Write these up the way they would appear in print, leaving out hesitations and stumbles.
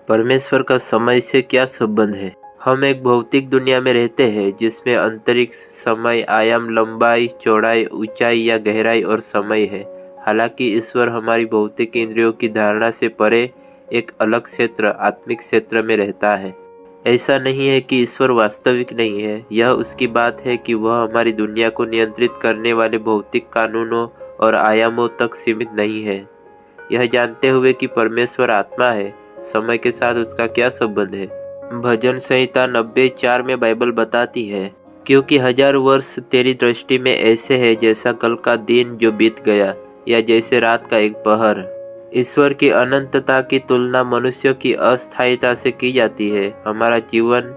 परमेश्वर का समय से क्या संबंध है? हम एक भौतिक दुनिया में रहते हैं जिसमें अंतरिक्ष, समय, आयाम, लंबाई, चौड़ाई, ऊंचाई या गहराई और समय है। हालांकि ईश्वर हमारी भौतिक इंद्रियों की धारणा से परे एक अलग क्षेत्र, आत्मिक क्षेत्र में रहता है। ऐसा नहीं है कि ईश्वर वास्तविक नहीं है, यह उसकी बात है कि वह हमारी दुनिया को नियंत्रित करने वाले भौतिक कानूनों और आयामों तक सीमित नहीं है। यह जानते हुए कि परमेश्वर आत्मा है, समय के साथ उसका क्या संबंध है? भजन संहिता 90:4 में बाइबल बताती है, क्योंकि 1000 वर्ष तेरी दृष्टि में ऐसे है जैसा कल का दिन जो बीत गया, या जैसे रात का एक पहर। ईश्वर की अनंतता की तुलना मनुष्य की अस्थायीता से की जाती है। हमारा जीवन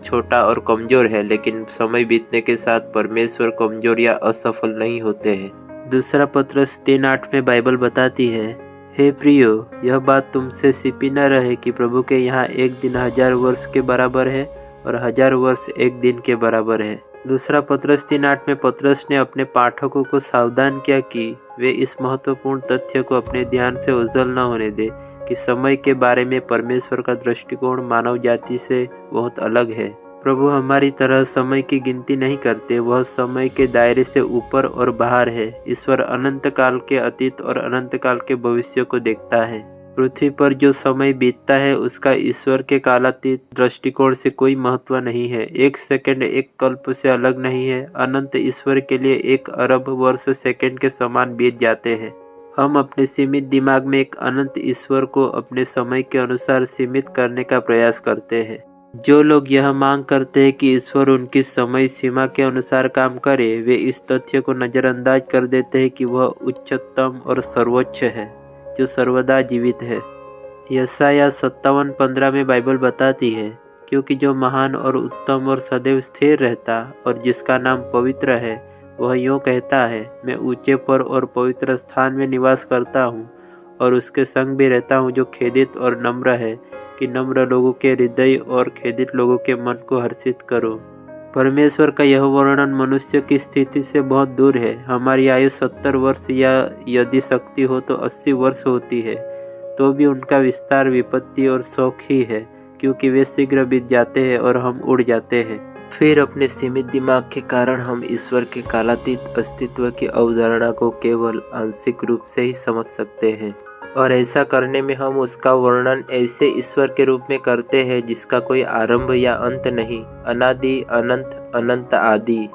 छोटा और कमजोर है, लेकिन समय बीतने के साथ परमेश्वर कमजोर या असफल नहीं होते हैं। दूसरा पत्रस 3:8 में बाइबल बताती है, हे प्रियो, यह बात तुमसे छिपी न रहे कि प्रभु के यहाँ एक दिन 1000 वर्ष के बराबर है और 1000 वर्ष एक दिन के बराबर है। दूसरा पत्रस 3:8 में पत्रस ने अपने पाठकों को सावधान किया कि वे इस महत्वपूर्ण तथ्य को अपने ध्यान से ओझल न होने दे कि समय के बारे में परमेश्वर का दृष्टिकोण मानव जाति से बहुत अलग है। प्रभु हमारी तरह समय की गिनती नहीं करते, वह समय के दायरे से ऊपर और बाहर है। ईश्वर अनंत काल के अतीत और अनंत काल के भविष्य को देखता है। पृथ्वी पर जो समय बीतता है उसका ईश्वर के कालातीत दृष्टिकोण से कोई महत्व नहीं है। एक सेकंड एक कल्प से अलग नहीं है। अनंत ईश्वर के लिए 1 अरब वर्ष सेकंड के समान बीत जाते हैं। हम अपने सीमित दिमाग में एक अनंत ईश्वर को अपने समय के अनुसार सीमित करने का प्रयास करते हैं। जो लोग यह मांग करते हैं कि ईश्वर उनकी समय सीमा के अनुसार काम करे, वे इस तथ्य को नजरअंदाज कर देते हैं कि वह उच्चतम और सर्वोच्च है, जो सर्वदा जीवित है। यशायाह 57:15 में बाइबल बताती है, क्योंकि जो महान और उत्तम और सदैव स्थिर रहता और जिसका नाम पवित्र है, वह यूँ कहता है, मैं ऊंचे पर और पवित्र स्थान में निवास करता हूँ और उसके संग भी रहता हूँ जो खेदित और नम्र है, कि नम्र लोगों के हृदय और खेदित लोगों के मन को हर्षित करो। परमेश्वर का यह वर्णन मनुष्य की स्थिति से बहुत दूर है। हमारी आयु 70 वर्ष या यदि शक्ति हो तो 80 वर्ष होती है, तो भी उनका विस्तार विपत्ति और शौक ही है, क्योंकि वे शीघ्र बीत जाते हैं और हम उड़ जाते हैं। फिर अपने सीमित दिमाग के कारण हम ईश्वर के कालातीत अस्तित्व की अवधारणा को केवल आंशिक रूप से ही समझ सकते हैं, और ऐसा करने में हम उसका वर्णन ऐसे ईश्वर के रूप में करते हैं जिसका कोई आरंभ या अंत नहीं, अनादि, अनंत, अनंत आदि।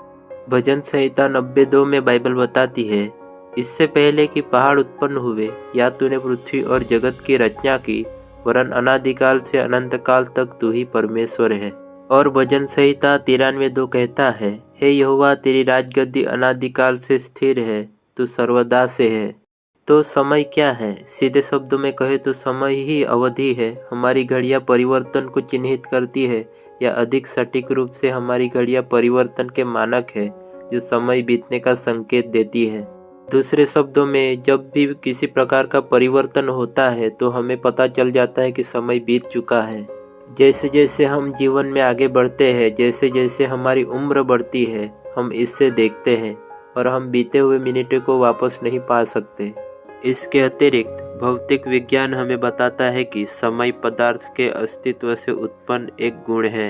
भजन संहिता 92 में बाइबल बताती है, इससे पहले कि पहाड़ उत्पन्न हुए या तूने पृथ्वी और जगत की रचना की, वरन अनादिकाल से अनंत काल तक तू ही परमेश्वर है। और भजन संहिता 93:2 कहता है, हे यहोवा, तेरी राजगद्दी अनादिकाल से स्थिर है, तू सर्वदा से है। तो समय क्या है? सीधे शब्दों में कहे तो समय ही अवधि है। हमारी घड़ियां परिवर्तन को चिन्हित करती है, या अधिक सटीक रूप से हमारी घड़ियां परिवर्तन के मानक है जो समय बीतने का संकेत देती है। दूसरे शब्दों में, जब भी किसी प्रकार का परिवर्तन होता है तो हमें पता चल जाता है कि समय बीत चुका है। जैसे जैसे हम जीवन में आगे बढ़ते हैं, जैसे जैसे हमारी उम्र बढ़ती है, हम इससे देखते हैं और हम बीते हुए मिनटों को वापस नहीं पा सकते। इसके अतिरिक्त भौतिक विज्ञान हमें बताता है कि समय पदार्थ के अस्तित्व से उत्पन्न एक गुण है।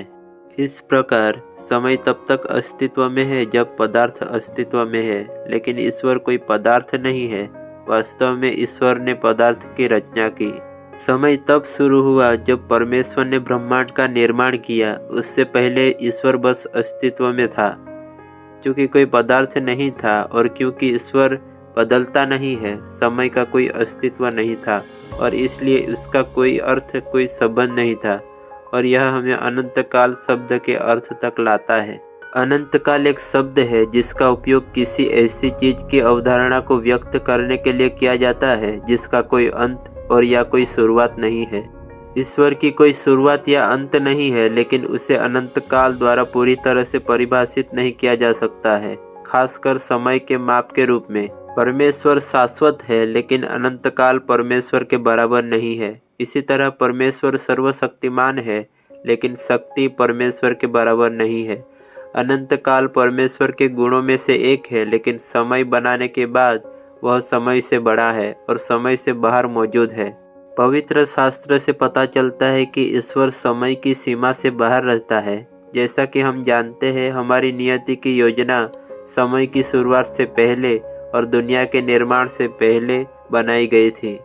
इस प्रकार समय तब तक अस्तित्व में है जब पदार्थ अस्तित्व में है, लेकिन ईश्वर कोई पदार्थ नहीं है। वास्तव में ईश्वर ने पदार्थ की रचना की। समय तब शुरू हुआ जब परमेश्वर ने ब्रह्मांड का निर्माण किया। उससे पहले ईश्वर बस अस्तित्व में था। क्योंकि कोई पदार्थ नहीं था और क्योंकि ईश्वर बदलता नहीं है, समय का कोई अस्तित्व नहीं था और इसलिए उसका कोई अर्थ, कोई संबंध नहीं था। और यह हमें अनंत काल शब्द के अर्थ तक लाता है। अनंत काल एक शब्द है जिसका उपयोग किसी ऐसी चीज की अवधारणा को व्यक्त करने के लिए किया जाता है जिसका कोई अंत और या कोई शुरुआत नहीं है। ईश्वर की कोई शुरुआत या अंत नहीं है, लेकिन उसे अनंत काल द्वारा पूरी तरह से परिभाषित नहीं किया जा सकता है, खासकर समय के माप के रूप में। परमेश्वर शाश्वत है, लेकिन अनंत काल परमेश्वर के बराबर नहीं है। इसी तरह परमेश्वर सर्वशक्तिमान है, लेकिन शक्ति परमेश्वर के बराबर नहीं है। अनंत काल परमेश्वर के गुणों में से एक है, लेकिन समय बनाने के बाद वह समय से बड़ा है और समय से बाहर मौजूद है। पवित्र शास्त्र से पता चलता है कि ईश्वर समय की सीमा से बाहर रहता है। जैसा कि हम जानते हैं, हमारी नियति की योजना समय की शुरुआत से पहले और दुनिया के निर्माण से पहले बनाई गई थी।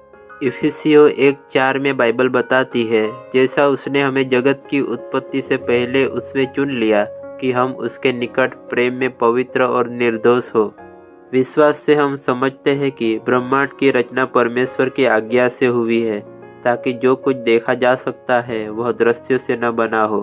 इफिसियों 1:4 में बाइबल बताती है, जैसा उसने हमें जगत की उत्पत्ति से पहले उसमें चुन लिया कि हम उसके निकट प्रेम में पवित्र और निर्दोष हो। विश्वास से हम समझते हैं कि ब्रह्मांड की रचना परमेश्वर की आज्ञा से हुई है, ताकि जो कुछ देखा जा सकता है वह दृश्य से न बना हो।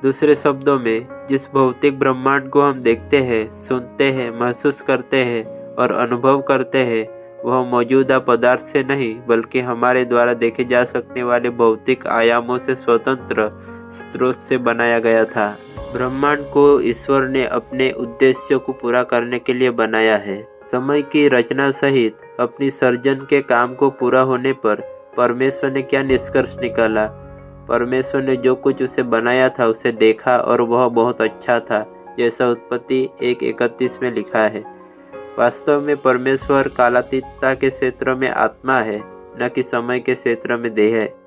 दूसरे शब्दों में, जिस भौतिक ब्रह्मांड को हम देखते हैं, सुनते हैं, महसूस करते हैं और अनुभव करते हैं, वह मौजूदा पदार्थ से नहीं बल्कि हमारे द्वारा देखे जा सकने वाले भौतिक आयामों से स्वतंत्र स्रोत से बनाया गया था। ब्रह्मांड को ईश्वर ने अपने उद्देश्यों को पूरा करने के लिए बनाया है। समय की रचना सहित अपनी सर्जन के काम को पूरा होने पर परमेश्वर ने क्या निष्कर्ष निकाला? परमेश्वर ने जो कुछ उसे बनाया था उसे देखा और वह बहुत अच्छा था, जैसा उत्पत्ति 1:31 में लिखा है। वास्तव में परमेश्वर कालातीतता के क्षेत्र में आत्मा है, न कि समय के क्षेत्र में देह है।